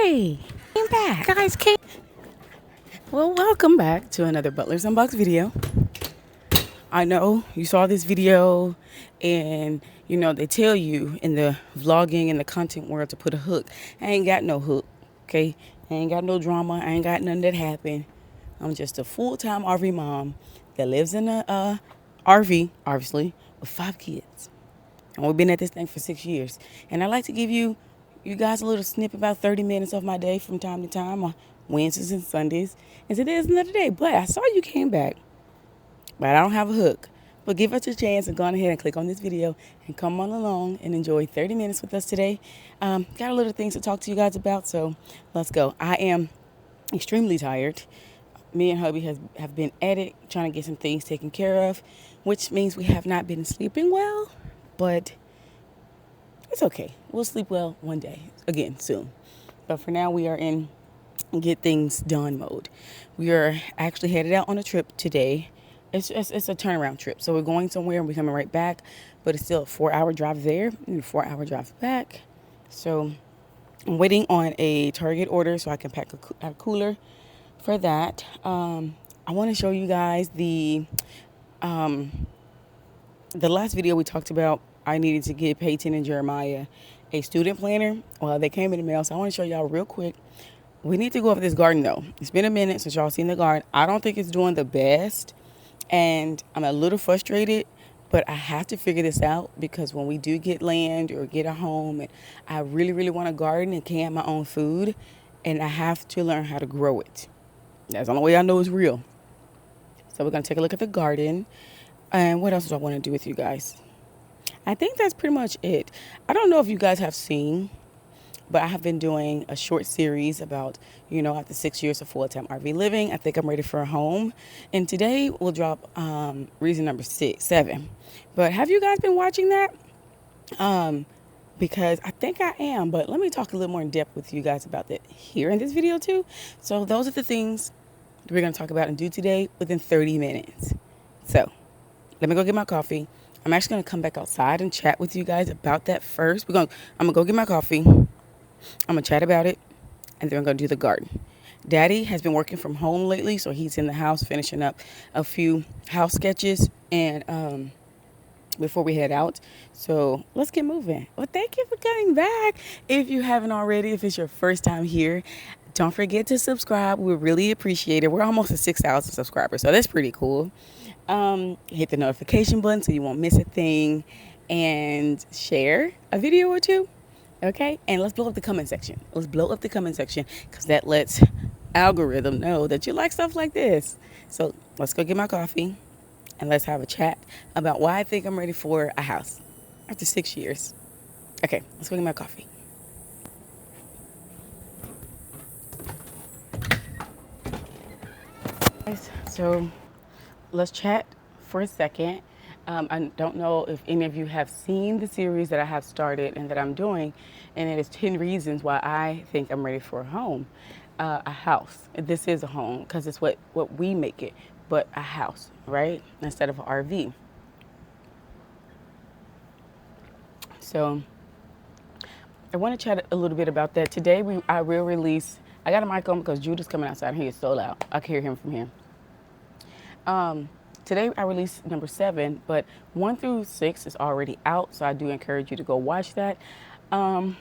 Hey, came back. Guys came. Well, welcome back to another Butler's Unboxed video. I know you saw this video and you know they tell you in the vlogging and the content world to put a hook. I ain't got no hook, okay? I ain't got no drama. I ain't got nothing that happened. I'm just a full-time RV mom that lives in a RV, obviously, with 5 kids. And we've been at this thing for 6 years. And I like to give you guys a little snippet, about 30 minutes of my day from time to time on Wednesdays and Sundays. And today is another day. But I saw you came back. But I don't have a hook. But give us a chance and go on ahead and click on this video and come on along and enjoy 30 minutes with us today. Got a little things to talk to you guys about, so let's go. I am extremely tired. Me and hubby have been at it, trying to get some things taken care of, which means we have not been sleeping well, but it's okay. We'll sleep well one day, again, soon. But for now, we are in get things done mode. We are actually headed out on a trip today. It's a turnaround trip. So we're going somewhere and we're coming right back, but it's still a 4-hour drive there and a 4-hour drive back. So I'm waiting on a Target order so I can pack a cooler for that. I want to show you guys the last video we talked about. I needed to get Peyton and Jeremiah a student planner. Well, they came in the mail, so I want to show y'all real quick. We need to go over this garden though. It's been a minute since y'all seen the garden. I don't think it's doing the best. And I'm a little frustrated, but I have to figure this out because when we do get land or get a home, and I really, really want to garden and can my own food, and I have to learn how to grow it. That's the only way I know it's real. So we're going to take a look at the garden. And what else do I want to do with you guys? I think that's pretty much it. I don't know if you guys have seen, but I have been doing a short series about, after 6 years of full-time RV living, I think I'm ready for a home. And today we'll drop reason number 7. But have you guys been watching that? Because I think I am. But let me talk a little more in depth with you guys about that here in this video too. So those are the things that we're going to talk about and do today within 30 minutes. So let me go get my coffee. I'm actually going to come back outside and chat with you guys about that first. I'm going to go get my coffee. I'm going to chat about it, and then I'm going to do the garden. Daddy has been working from home lately, so he's in the house finishing up a few house sketches and before we head out. So let's get moving. Well, thank you for coming back. If you haven't already, if it's your first time here, don't forget to subscribe. We really appreciate it. We're almost at 6,000 subscribers, so that's pretty cool. Hit the notification button so you won't miss a thing, and share a video or two. Okay, and let's blow up the comment section. Let's blow up the comment section because that lets algorithm know that you like stuff like this. So let's go get my coffee and let's have a chat about why I think I'm ready for a house after 6 years. Okay, let's go get my coffee. So let's chat for a second. I don't know if any of you have seen the series that I have started and that I'm doing, and it is 10 reasons why I think I'm ready for a home, a house. This is a home because it's what we make it, but a house, right? Instead of an RV. So I want to chat a little bit about that. Today I will release, I got a mic on because Judah's coming outside and he is so loud. I can hear him from here. Today I released number 7, but 1 through 6 is already out, so I do encourage you to go watch that. I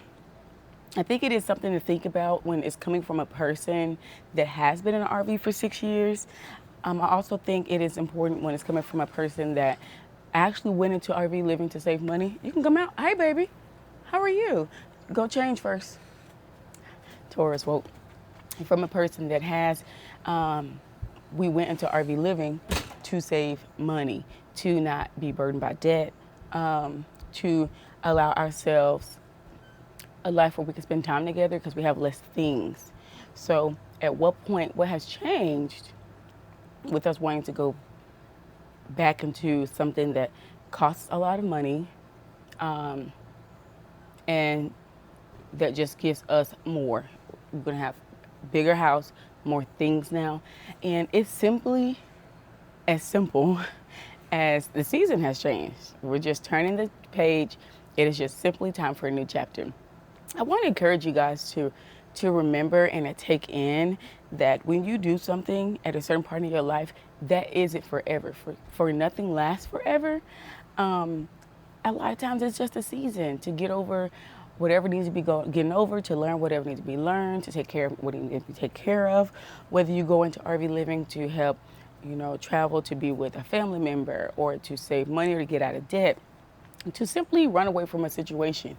think it is something to think about when it's coming from a person that has been in an RV for 6 years. I also think it is important when it's coming from a person that actually went into RV living to save money. You can come out. Hey, baby. How are you? Go change first. Taurus woke. From a person that has, we went into RV living to save money, to not be burdened by debt, to allow ourselves a life where we can spend time together because we have less things. So at what point, what has changed with us wanting to go back into something that costs a lot of money, and that just gives us more. We're gonna have bigger house, more things now, and it's simply as simple as the season has changed. We're just turning the page. It is just simply time for a new chapter. I want to encourage you guys to to remember and to take in that when you do something at a certain part of your life, that isn't forever. For nothing lasts forever. A lot of times it's just a season to get over whatever needs to be getting over, to learn whatever needs to be learned, to take care of what needs to be taken care of. Whether you go into RV living to help, travel to be with a family member, or to save money or to get out of debt, to simply run away from a situation.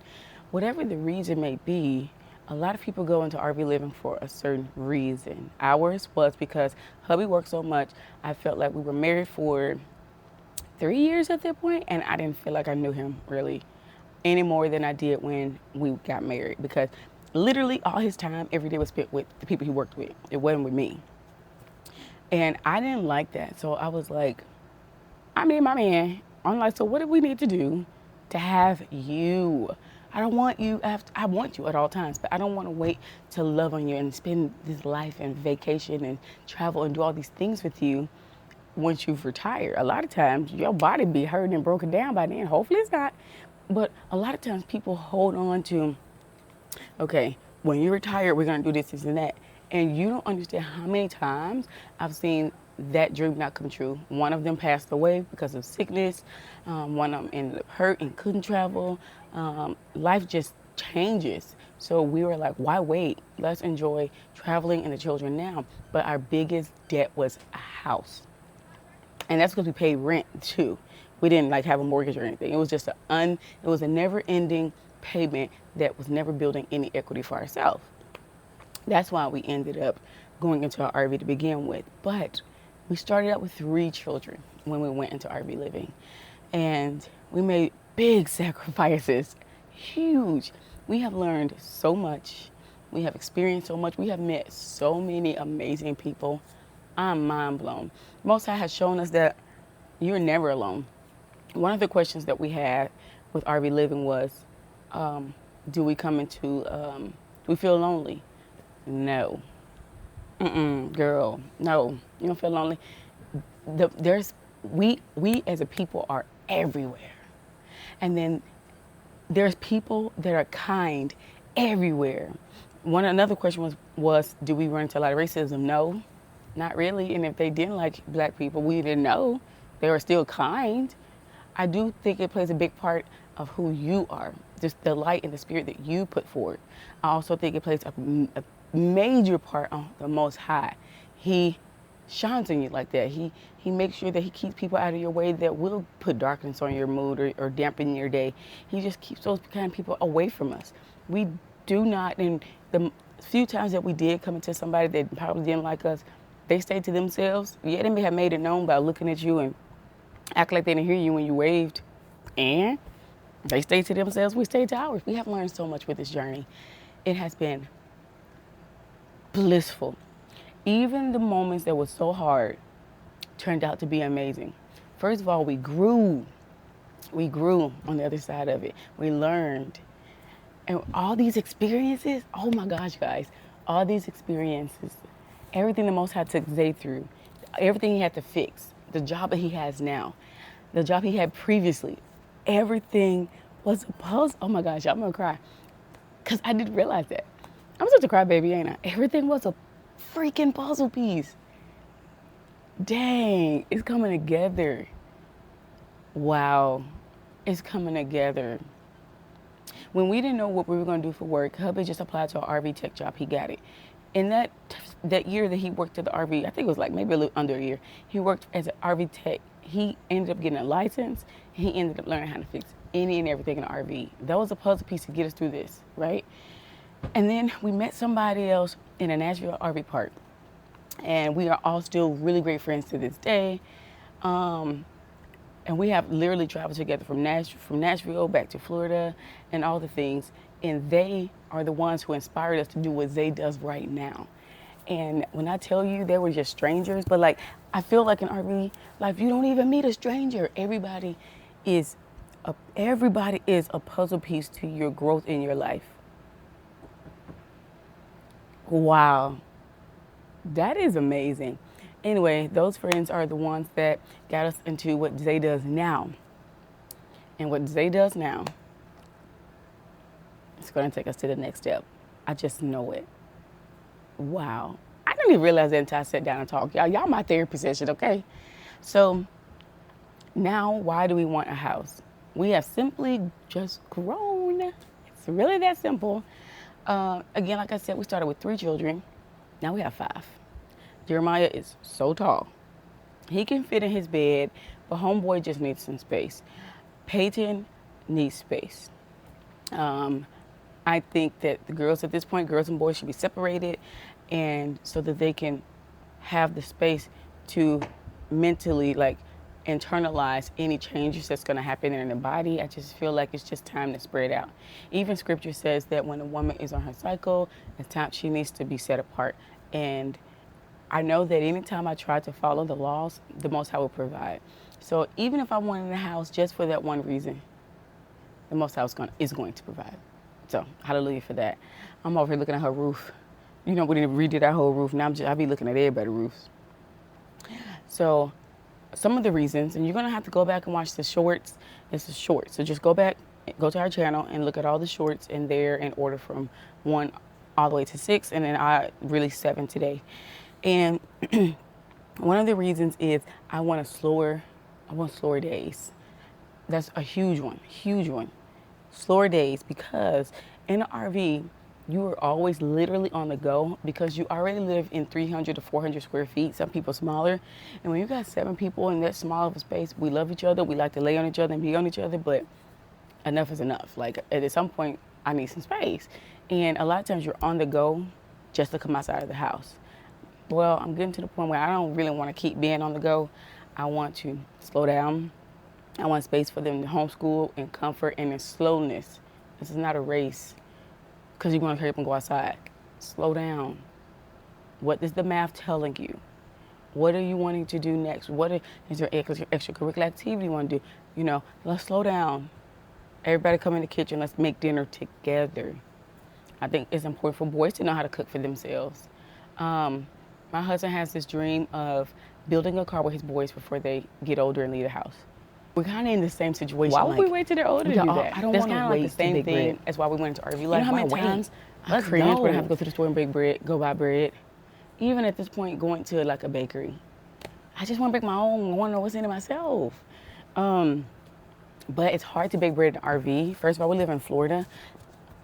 Whatever the reason may be, a lot of people go into RV living for a certain reason. Ours was because hubby worked so much. I felt like we were married for 3 years at that point, and I didn't feel like I knew him really any more than I did when we got married, because literally all his time every day was spent with the people he worked with. It wasn't with me. And I didn't like that. So I was like, I mean, my man, I'm like, so what do we need to do to have you? I don't want you I want you at all times, but I don't want to wait to love on you and spend this life and vacation and travel and do all these things with you once you've retired. A lot of times your body be hurting and broken down by then. Hopefully it's not. But a lot of times people hold on to, okay, when you're retired, we're going to do this, this, and that. And you don't understand how many times I've seen that dream not come true. One of them passed away because of sickness. One of them ended up hurt and couldn't travel. Life just changes. So we were like, why wait? Let's enjoy traveling and the children now. But our biggest debt was a house. And that's because we paid rent too. We didn't like have a mortgage or anything. It was just it was a never-ending payment that was never building any equity for ourselves. That's why we ended up going into our RV to begin with. But we started out with 3 children when we went into RV living. And we made big sacrifices, huge. We have learned so much. We have experienced so much. We have met so many amazing people. I'm mind blown. Most High has shown us that you're never alone. One of the questions that we had with RV living was, do we feel lonely? No. Girl, no. You don't feel lonely. We as a people are everywhere. And then there's people that are kind everywhere. Another question was, do we run into a lot of racism? No, not really. And if they didn't like black people, we didn't know. They were still kind. I do think it plays a big part of who you are, just the light and the spirit that you put forward. I also think it plays a major part on the Most High. He shines on you like that. He makes sure that he keeps people out of your way that will put darkness on your mood or dampen your day. He just keeps those kind of people away from us. We do not, and the few times that we did come into somebody that probably didn't like us, they stayed to themselves. Yeah, they may have made it known by looking at you and act like they didn't hear you when you waved. And they stayed to themselves, we stayed to ours. We have learned so much with this journey. It has been blissful. Even the moments that were so hard turned out to be amazing. First of all, we grew. We grew on the other side of it. We learned. And all these experiences, oh my gosh, guys, all these experiences, everything the Most High took Zay through, everything he had to fix, the job that he has now, the job he had previously, everything was a puzzle. Oh my gosh, I'm gonna cry. Because I didn't realize that. I'm such a crybaby, ain't I? Everything was a freaking puzzle piece. Dang, it's coming together. Wow, it's coming together. When we didn't know what we were going to do for work, hubby just applied to an RV tech job. He got it. In that year that he worked at the RV, I think it was like maybe a little under a year, he worked as an RV tech. He ended up getting a license. And he ended up learning how to fix any and everything in an RV. That was a puzzle piece to get us through this, right? And then we met somebody else in a Nashville RV park. And we are all still really great friends to this day. And we have literally traveled together from Nashville back to Florida and all the things. And they are the ones who inspired us to do what Zay does right now. And when I tell you they were just strangers, but like, I feel like in RV life, you don't even meet a stranger. Everybody is a puzzle piece to your growth in your life. Wow. That is amazing. Anyway, those friends are the ones that got us into what Zay does now. And what Zay does now, it's going to take us to the next step. I just know it. Wow. I didn't even realize that until I sat down and talked. Y'all my therapy session, okay? So now, why do we want a house? We have simply just grown. It's really that simple. Again, like I said, we started with 3 children. Now we have 5. Jeremiah is so tall. He can fit in his bed, but homeboy just needs some space. Peyton needs space. I think that the girls at this point, girls and boys, should be separated, and so that they can have the space to mentally like internalize any changes that's going to happen in their body. I just feel like it's just time to spread out. Even scripture says that when a woman is on her cycle, it's time she needs to be set apart. And I know that anytime I try to follow the laws, the Most High will provide. So even if I wanted a house just for that one reason, the Most High is going to provide. So hallelujah for that. I'm over here looking at her roof. You know, we redid our whole roof. Now I be looking at everybody's roofs. So some of the reasons, and you're going to have to go back and watch the shorts. It's a short. So just go back, go to our channel and look at all the shorts in there in order from 1 all the way to 6. And then I released 7 today. And one of the reasons is I want slower days. That's a huge one. Slower days, because in an RV, you are always literally on the go because you already live in 300 to 400 square feet, some people smaller. And when you got 7 people in that small of a space, we love each other. We like to lay on each other and be on each other, but enough is enough. Like at some point, I need some space. And a lot of times you're on the go just to come outside of the house. Well, I'm getting to the point where I don't really want to keep being on the go. I want to slow down. I want space for them to homeschool in comfort and in slowness. This is not a race because you're going to hurry up and go outside. Slow down. What is the math telling you? What are you wanting to do next? Is there extracurricular activity you want to do? You know, let's slow down. Everybody come in the kitchen. Let's make dinner together. I think it's important for boys to know how to cook for themselves. My husband has this dream of building a car with his boys before they get older and leave the house. We're kind of in the same situation. Why would we wait till they're older to do that? I don't want to wait. The same thing as why we went into RV life. You know how many times I cringe when I have to go to the store and bake bread, go buy bread. Even at this point, going to like a bakery, I just want to bake my own. I want to know what's in it myself. But it's hard to bake bread in an RV. First of all, we live in Florida,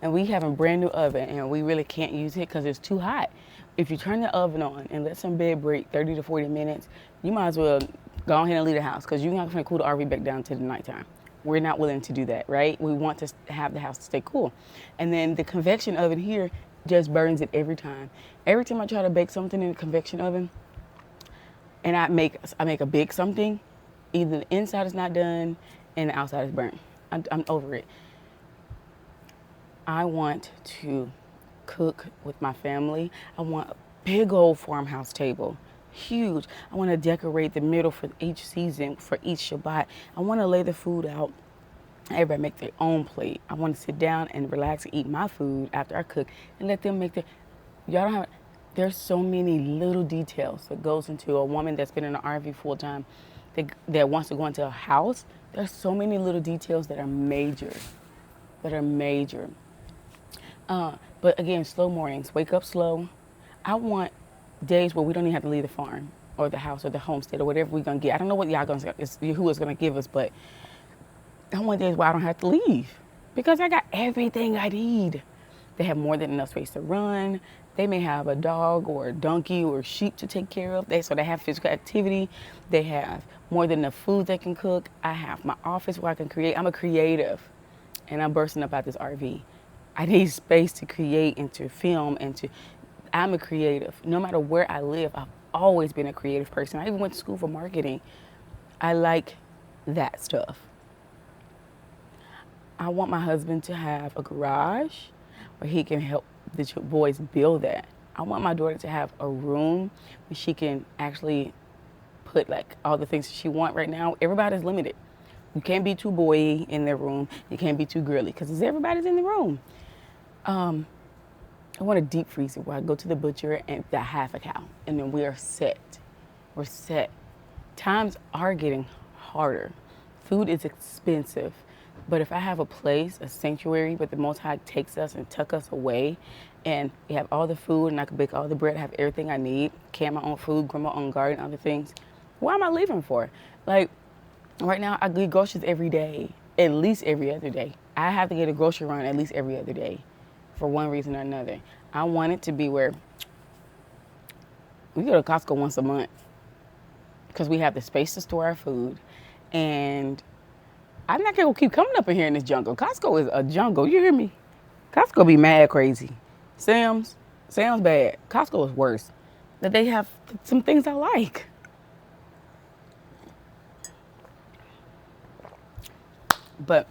and we have a brand new oven, and we really can't use it because it's too hot. If you turn the oven on and let some bread break 30 to 40 minutes, you might as well go ahead and leave the house because you're not going to cool the RV back down to the nighttime. We're not willing to do that, right? We want to have the house to stay cool. And then the convection oven here just burns it every time. Every time I try to bake something in a convection oven and I make a big something, either the inside is not done and the outside is burnt. I'm over it. I want to cook with my family. I want a big old farmhouse table. Huge. I want to decorate the middle for each season, for each Shabbat. I want to lay the food out. Everybody make their own plate. I want to sit down and relax and eat my food after I cook and let them make there's so many little details that goes into a woman that's been in an RV full time that wants to go into a house. There's so many little details that are major. But again, slow mornings, wake up slow. I want days where we don't even have to leave the farm or the house or the homestead or whatever we're going to get. I don't know what y'all going to say, who is going to give us, but I want days where I don't have to leave because I got everything I need. They have more than enough space to run. They may have a dog or a donkey or sheep to take care of. So they have physical activity. They have more than enough food they can cook. I have my office where I can create. I'm a creative, and I'm bursting up out this RV. I need space to create and to film I'm a creative. No matter where I live, I've always been a creative person. I even went to school for marketing. I like that stuff. I want my husband to have a garage where he can help the boys build that. I want my daughter to have a room where she can actually put like all the things that she wants. Right now, everybody's limited. You can't be too boy in their room. You can't be too girly because everybody's in the room. I want a deep freezer where I go to the butcher and buy half a cow, and then we are set. We're set. Times are getting harder. Food is expensive. But if I have a place, a sanctuary, but the Most High takes us and tuck us away, and we have all the food, and I can bake all the bread, have everything I need, can my own food, grow my own garden, other things, why am I leaving for? Like, right now, I get groceries every day, at least every other day. I have to get a grocery run at least every other day for one reason or another. I want it to be where we go to Costco once a month because we have the space to store our food, and I'm not gonna keep coming up in here in this jungle. Costco is a jungle. You hear me? Costco be mad crazy. Sam's bad. Costco is worse. That they have some things I like. But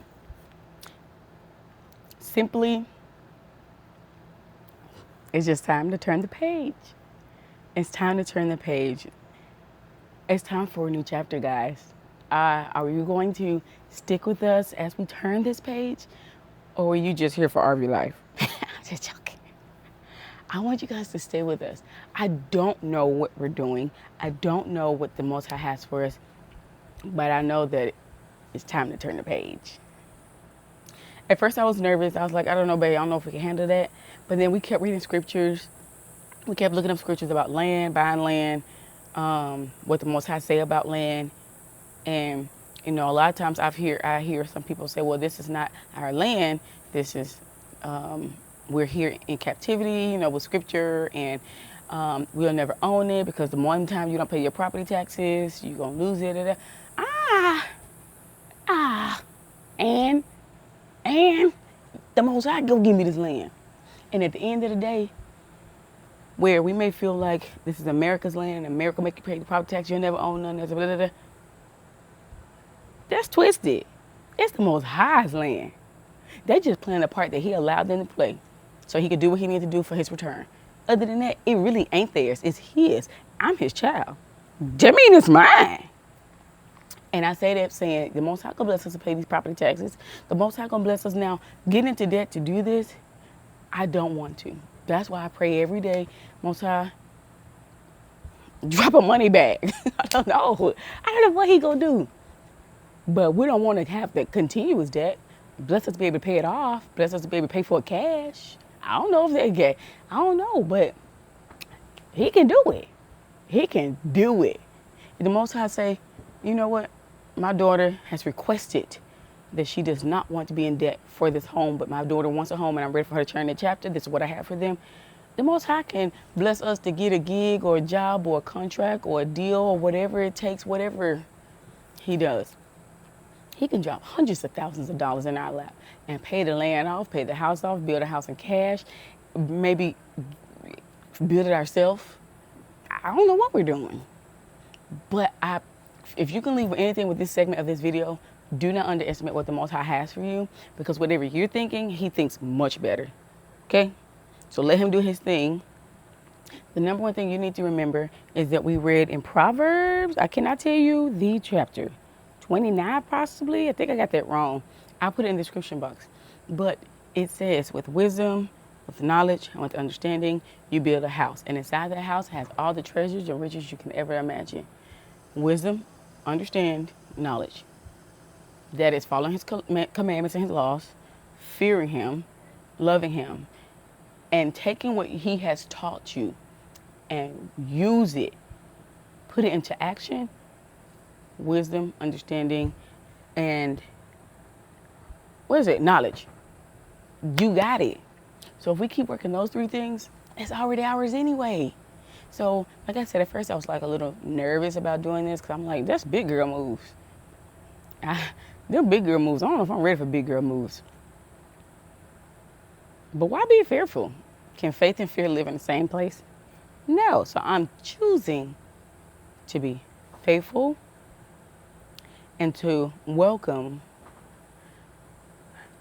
simply, it's just time to turn the page. It's time to turn the page. It's time for a new chapter, guys. Are you going to stick with us as we turn this page? Or are you just here for RV life? I'm just joking. I want you guys to stay with us. I don't know what we're doing. I don't know what the Most High has for us. But I know that it's time to turn the page. At first I was nervous. I was like, I don't know, babe. I don't know if we can handle that. But then we kept reading scriptures. We kept looking up scriptures about land, buying land, what the Most High say about land. And, you know, a lot of times I hear some people say, well, this is not our land. This is, we're here in captivity, you know, with scripture, and we'll never own it because the one time you don't pay your property taxes, you're going to lose it. And the Most High go give me this land. And at the end of the day, where we may feel like this is America's land and America make you pay the property tax, you'll never own none, blah, blah, blah. That's twisted. It's the Most High's land. They just playing the part that he allowed them to play so he could do what he needed to do for his return. Other than that, it really ain't theirs. It's his. I'm his child. That mean it's mine. And I say that saying the Most High gonna bless us to pay these property taxes. The Most High gonna bless us now. Get into debt to do this, I don't want to. That's why I pray every day, Most High, drop a money bag. I don't know what he gonna do. But we don't want to have the continuous debt. Bless us to be able to pay it off. Bless us to be able to pay for it cash. I don't know if they get, I don't know, but he can do it. He can do it. And the Most High say, you know what? My daughter has requested that she does not want to be in debt for this home, but my daughter wants a home and I'm ready for her to turn the chapter. This is what I have for them. The Most High can bless us to get a gig or a job or a contract or a deal or whatever it takes, whatever he does. He can drop hundreds of thousands of dollars in our lap and pay the land off, pay the house off, build a house in cash, maybe build it ourselves. I don't know what we're doing. But if you can leave anything with this segment of this video, do not underestimate what the Most High has for you, because whatever you're thinking, he thinks much better. Okay? So let him do his thing. The number one thing you need to remember is that we read in Proverbs, I cannot tell you the chapter, 29 possibly. I think I got that wrong. I'll put it in the description box. But it says, with wisdom, with knowledge, and with understanding, you build a house. And inside that house has all the treasures and riches you can ever imagine. Wisdom, understand, knowledge. That is following his commandments and his laws, fearing him, loving him, and taking what he has taught you and use it, put it into action. Wisdom, understanding, and knowledge. You got it. So if we keep working those three things, it's already ours anyway. So like I said, at first I was like a little nervous about doing this because I'm like, that's big girl moves. They're big girl moves. I don't know if I'm ready for big girl moves. But why be fearful? Can faith and fear live in the same place? No. So I'm choosing to be faithful and to welcome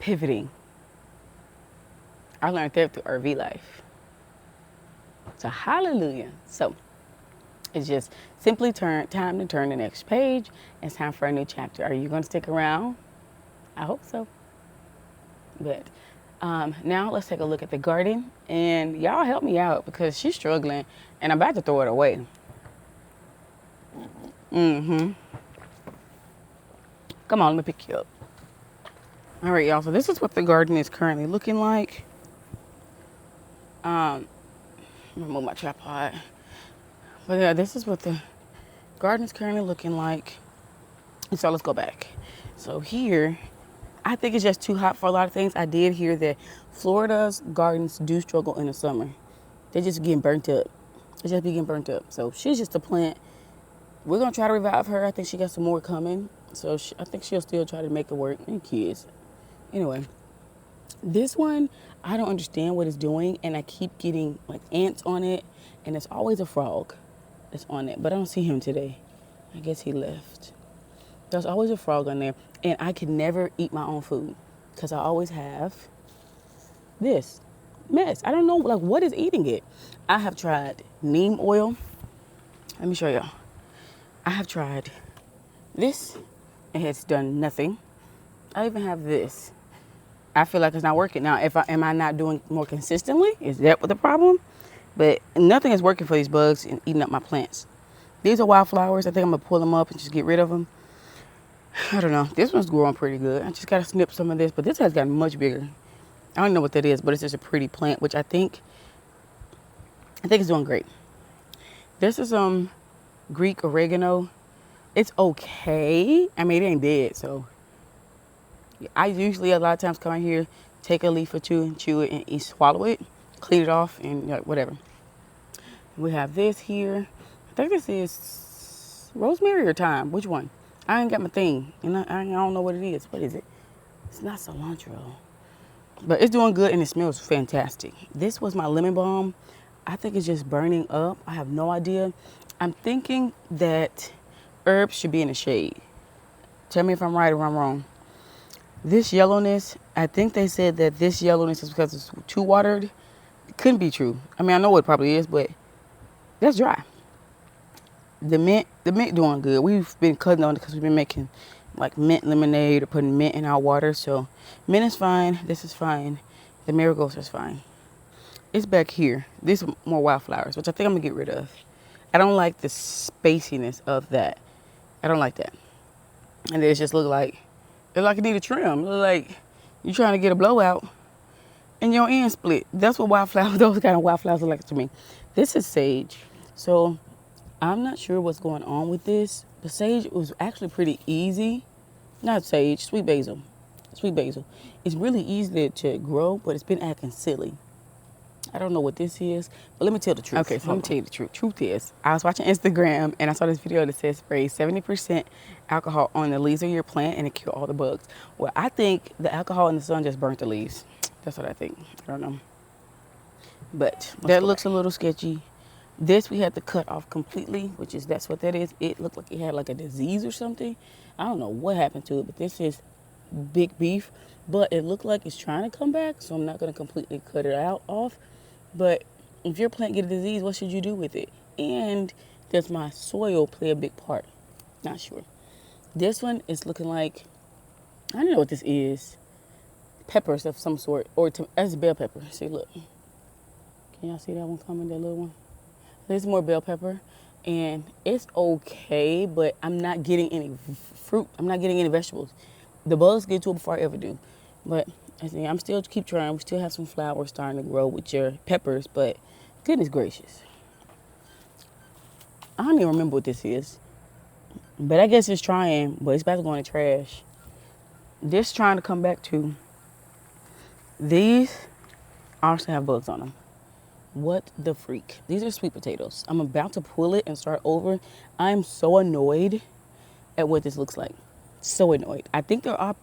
pivoting. I learned that through RV life. So hallelujah. So it's just simply time to turn the next page. It's time for a new chapter. Are you going to stick around? I hope so. But now let's take a look at the garden. And y'all help me out because she's struggling and I'm about to throw it away. Come on, let me pick you up. All right, y'all. So this is what the garden is currently looking like. Remove my tripod. But yeah, this is what the garden is currently looking like. So let's go back. So here, I think it's just too hot for a lot of things. I did hear that Florida's gardens do struggle in the summer. They're just getting burnt up. They just be getting burnt up. So she's just a plant. We're gonna try to revive her. I think she got some more coming. So I think she'll still try to make it work. And kids. Anyway, this one, I don't understand what it's doing, and I keep getting like ants on it, and it's always a frog that's on it. But I don't see him today. I guess he left. There's always a frog on there, and I can never eat my own food because I always have this mess. I don't know, like, what is eating it. I have tried neem oil. Let me show y'all. I have tried this. It has done nothing. I even have this. I feel like it's not working. Now, am I not doing more consistently? Is that what the problem? But nothing is working for these bugs and eating up my plants. These are wildflowers. I think I'm going to pull them up and just get rid of them. I don't know. This one's growing pretty good. I just got to snip some of this, but this has gotten much bigger. I don't know what that is, but it's just a pretty plant, which I think it's doing great. This is Greek oregano. It's okay. I mean, it ain't dead, so I usually a lot of times come in here, take a leaf or two and chew it and swallow it, clean it off, and whatever. We have this here. I think this is rosemary or thyme. Which one? I ain't got my thing, and I don't know what it is. What is it? It's not cilantro, but it's doing good and it smells fantastic. This was my lemon balm. I think it's just burning up. I have no idea. I'm thinking that herbs should be in the shade. Tell me if I'm right or I'm wrong. This yellowness, I think they said that this yellowness is because it's too watered. It couldn't be true. I mean, I know it probably is, but that's dry. The mint doing good. We've been cutting on it because we've been making like mint lemonade or putting mint in our water. So mint is fine. This is fine. The marigolds is fine. It's back here. These are more wildflowers, which I think I'm gonna get rid of. I don't like the spaciness of that. I don't like that. And it just look like it need a trim. It look like you're trying to get a blowout and your end split. That's what wildflowers, those kind of wildflowers look like to me. This is sage. So I'm not sure what's going on with this. The sage was actually pretty easy. Not sage, sweet basil. Sweet basil. It's really easy to grow, but it's been acting silly. I don't know what this is, but let me tell the truth. Okay, so let me tell you the truth. Truth is, I was watching Instagram and I saw this video that says spray 70% alcohol on the leaves of your plant and it kill all the bugs. Well, I think the alcohol in the sun just burnt the leaves. That's what I think. I don't know. But that looks a little sketchy. This we had to cut off completely, that's what that is. It looked like it had like a disease or something. I don't know what happened to it, but this is big beef. But it looked like it's trying to come back, so I'm not going to completely cut it off. But if your plant get a disease, what should you do with it? And does my soil play a big part? Not sure. This one is looking like, I don't know what this is. Peppers of some sort, or that's bell pepper. See, look. Can y'all see that one coming, that little one? This is more bell pepper, and it's okay, but I'm not getting any fruit. I'm not getting any vegetables. The bugs get to it before I ever do. But I'm still keep trying. We still have some flowers starting to grow with your peppers, but goodness gracious. I don't even remember what this is. But I guess it's trying, but it's about to go in the trash. This trying to come back too. These also have bugs on them. What the freak? These are sweet potatoes. I'm about to pull it and start over. I'm so annoyed at what this looks like. So annoyed. I think there are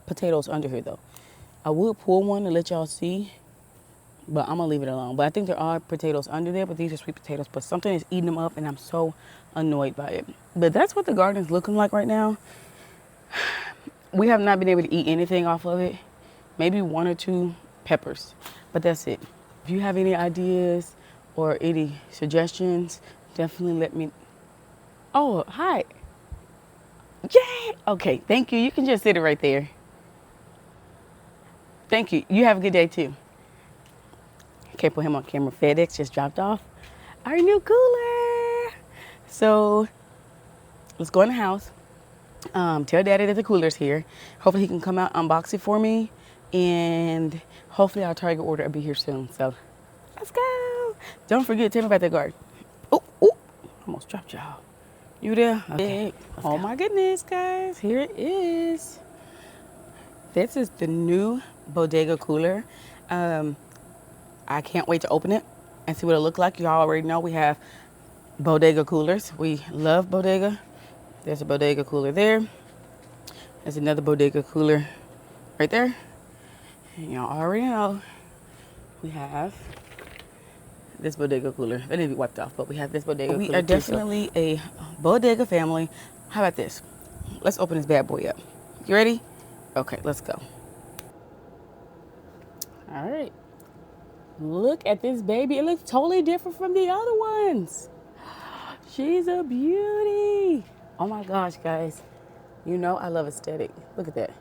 potatoes under here though. I would pull one to let y'all see, but I'm gonna leave it alone. But I think there are potatoes under there, but these are sweet potatoes. But something is eating them up and I'm so annoyed by it. But that's what the garden is looking like right now. We have not been able to eat anything off of it. Maybe one or two peppers, but that's it. If you have any ideas or any suggestions, definitely let me. Oh, hi. Yeah. Okay, thank you. You can just sit it right there. Thank you. You have a good day too. Can't put him on camera. FedEx just dropped off our new cooler. So let's go in the house. Tell Daddy that the cooler's here. Hopefully he can come out, unbox it for me, and hopefully our Target order will be here soon. So let's go. Don't forget, tell me about that guard. Oh, oh, almost dropped y'all. You there? Okay. Oh my goodness, guys, here it is. This is the new Bodega cooler. I can't wait to open it and see what it looks like. Y'all already know we have Bodega coolers. We love Bodega. There's a Bodega cooler there. There's another Bodega cooler right there. And y'all already know we have this Bodega cooler. They need to be wiped off, but we have this Bodega cooler. We are definitely a Bodega family. How about this? Let's open this bad boy up. You ready? Okay, let's go. All right. Look at this baby. It looks totally different from the other ones. She's a beauty. Oh my gosh, guys. You know I love aesthetic. Look at that.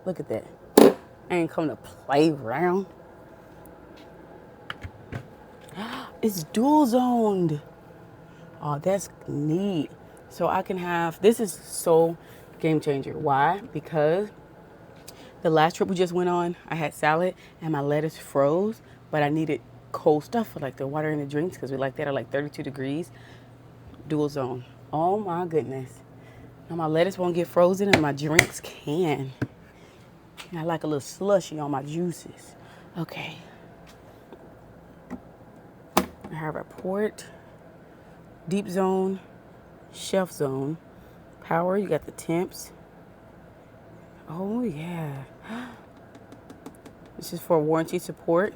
Look at that. I ain't come to play around. It's dual zoned. Oh, that's neat. So I can have, this is so game changer. Why? Because the last trip we just went on, I had salad and my lettuce froze, but I needed cold stuff for like the water in the drinks because we like that at like 32 degrees. Dual zone. Oh my goodness. Now my lettuce won't get frozen and my drinks can. And I like a little slushy on my juices. Okay. I have a port, deep zone, shelf zone, power, you got the temps. Oh yeah. This is for warranty support.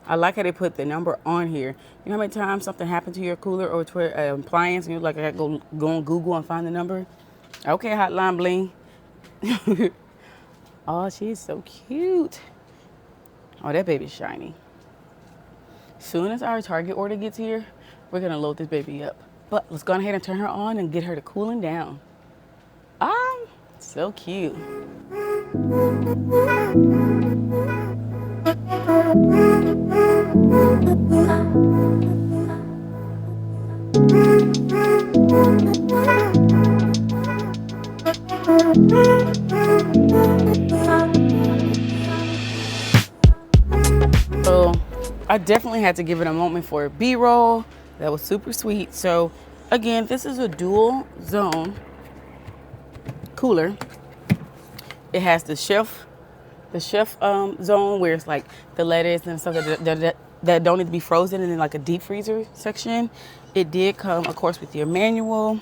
I like how they put the number on here. You know how many times something happened to your cooler or to an appliance and you're like, I gotta go on Google and find the number? Okay, hotline bling. Oh, she's so cute. Oh, that baby's shiny. Soon as our Target order gets here, we're gonna load this baby up. But let's go ahead and turn her on and get her to cooling down. Ah, so cute. So I definitely had to give it a moment for a B-roll. That was super sweet. So again, this is a dual zone cooler. It has the shelf zone where it's like the lettuce and stuff that don't need to be frozen, and then like a deep freezer section. It did come, of course, with your manual.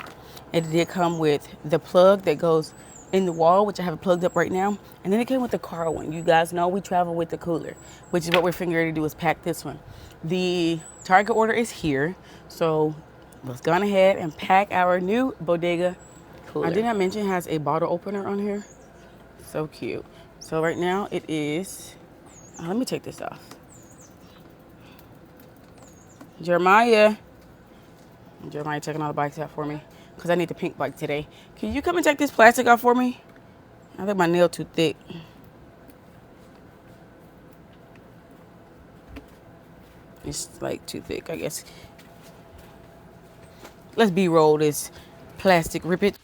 It did come with the plug that goes in the wall, which I have it plugged up right now. And then it came with the car one. You guys know we travel with the cooler, which is what we're figuring to do is pack this one. The Target order is here. So let's go ahead and pack our new Bodega cooler. I did not mention it has a bottle opener on here. So cute. So right now it is, let me take this off. Jeremiah taking all the bikes out for me because I need the pink bike today. Can you come and take this plastic off for me? I think my nail too thick. It's like too thick, I guess. Let's B-roll this plastic, rip it.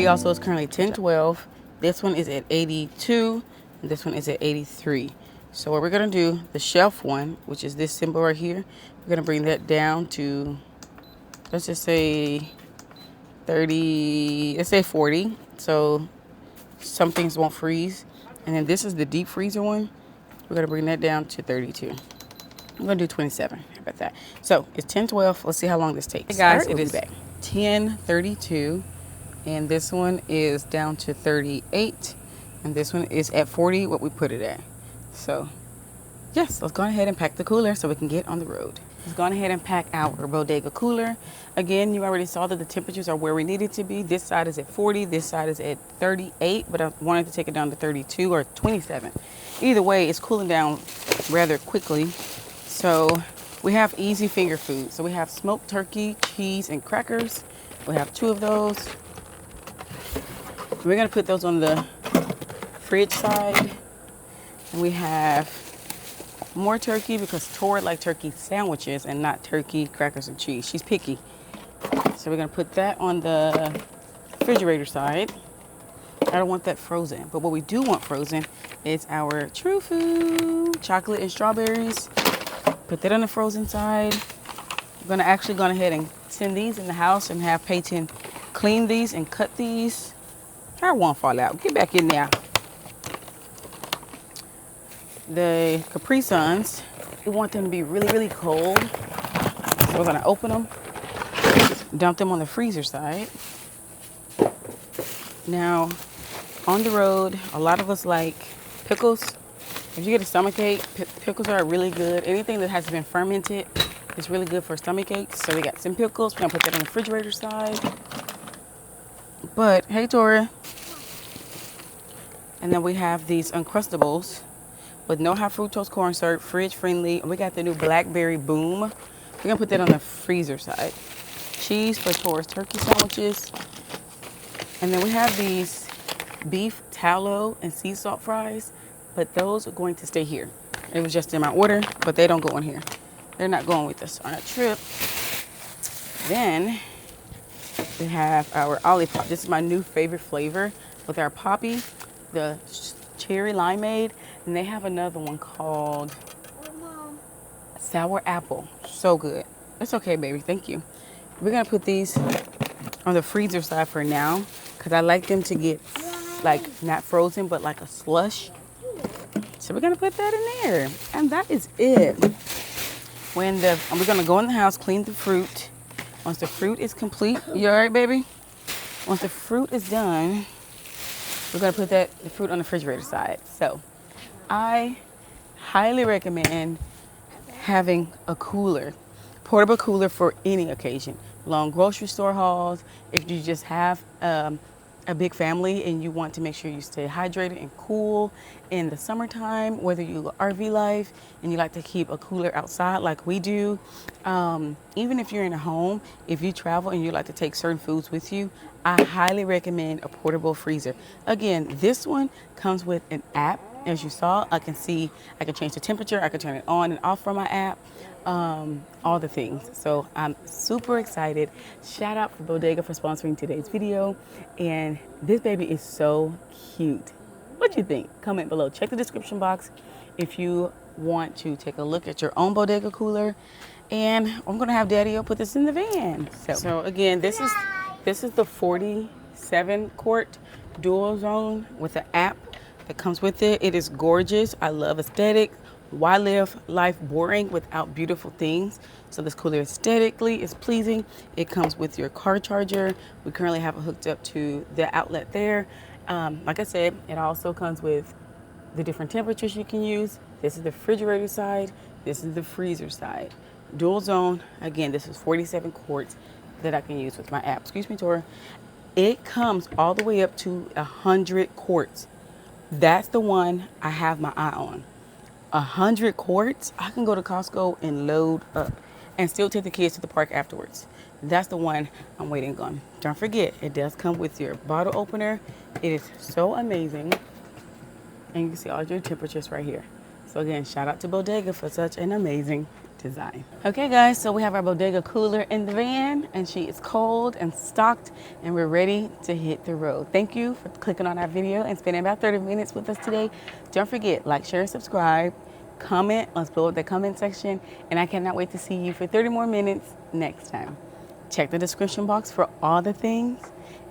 Also, it's currently 1012. This one is at 82, and this one is at 83. So what we're gonna do, the shelf one, which is this symbol right here, we're gonna bring that down to, let's just say 30, let's say 40. So some things won't freeze. And then this is the deep freezer one. We're gonna bring that down to 32. I'm gonna do 27. How about that? So it's 1012. Let's see how long this takes. Hey guys, it is 10:32. And this one is down to 38. And this one is at 40, what we put it at. So, yes, let's go ahead and pack the cooler so we can get on the road. Let's go ahead and pack our Bodega cooler. Again, you already saw that the temperatures are where we need it to be. This side is at 40, this side is at 38, but I wanted to take it down to 32 or 27. Either way, it's cooling down rather quickly. So, we have easy finger food. So, we have smoked turkey, cheese, and crackers. We have 2 of those. We're gonna put those on the fridge side. And we have more turkey because Tori likes turkey sandwiches and not turkey crackers and cheese. She's picky. So we're gonna put that on the refrigerator side. I don't want that frozen, but what we do want frozen is our True Food chocolate and strawberries. Put that on the frozen side. I'm gonna actually go ahead and send these in the house and have Peyton clean these and cut these. I won't fall out. Get back in there. The Capri Suns, we want them to be really, really cold. So we're gonna open them, dump them on the freezer side. Now, on the road, a lot of us like pickles. If you get a stomachache, pickles are really good. Anything that has been fermented is really good for stomachaches. So we got some pickles. We're gonna put that on the refrigerator side. But, hey Tora. And then we have these Uncrustables with no high fructose corn syrup, fridge friendly. We got the new Blackberry Boom. We're gonna put that on the freezer side. Cheese for Tora's turkey sandwiches. And then we have these beef tallow and sea salt fries, but those are going to stay here. It was just in my order, but they don't go in here. They're not going with us on a trip. Then we have our Olipop. This is my new favorite flavor with our Poppy, the cherry limeade, and they have another one called Sour Apple. So good. It's okay, baby. Thank you. We're gonna put these on the freezer side for now because I like them to get like not frozen, but like a slush. So we're gonna put that in there, and that is it. We're gonna go in the house, clean the fruit. Once the fruit is complete, you all right, baby? Once the fruit is done, we're gonna put the fruit on the refrigerator side. So I highly recommend having a cooler, portable cooler for any occasion. Long grocery store hauls, if you just have a big family and you want to make sure you stay hydrated and cool in the summertime, whether you RV life and you like to keep a cooler outside like we do. Even if you're in a home, if you travel and you like to take certain foods with you, I highly recommend a portable freezer. Again, this one comes with an app. As you saw, I can change the temperature, I can turn it on and off from my app, all the things. So I'm super excited. Shout out for Bodega for sponsoring today's video. And this baby is so cute. What do you think? Comment below. Check the description box if you want to take a look at your own Bodega cooler. And I'm gonna have Daddy-O put this in the van. So again, this is the 47 quart dual zone with the app that comes with it. It is gorgeous. I love aesthetic. Why live life boring without beautiful things? So this cooler aesthetically is pleasing. It comes with your car charger. We currently have it hooked up to the outlet there. Like I said, it also comes with the different temperatures you can use. This is the refrigerator side. This is the freezer side. Dual zone. Again, this is 47 quarts that I can use with my app. Excuse me, Tora. It comes all the way up to 100 quarts. That's the one I have my eye on. 100 quarts, I can go to Costco and load up and still take the kids to the park afterwards. That's the one I'm waiting on. Don't forget, it does come with your bottle opener. It is so amazing. And you can see all your temperatures right here. So again, shout out to Bodega for such an amazing design. Okay guys, so we have our Bodega cooler in the van and she is cold and stocked and we're ready to hit the road. Thank you for clicking on our video and spending about 30 minutes with us today. Don't forget, like, share, and subscribe. Comment, let's blow up the comment section, and I cannot wait to see you for 30 more minutes next time. Check the description box for all the things.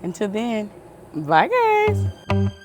Until then, bye guys.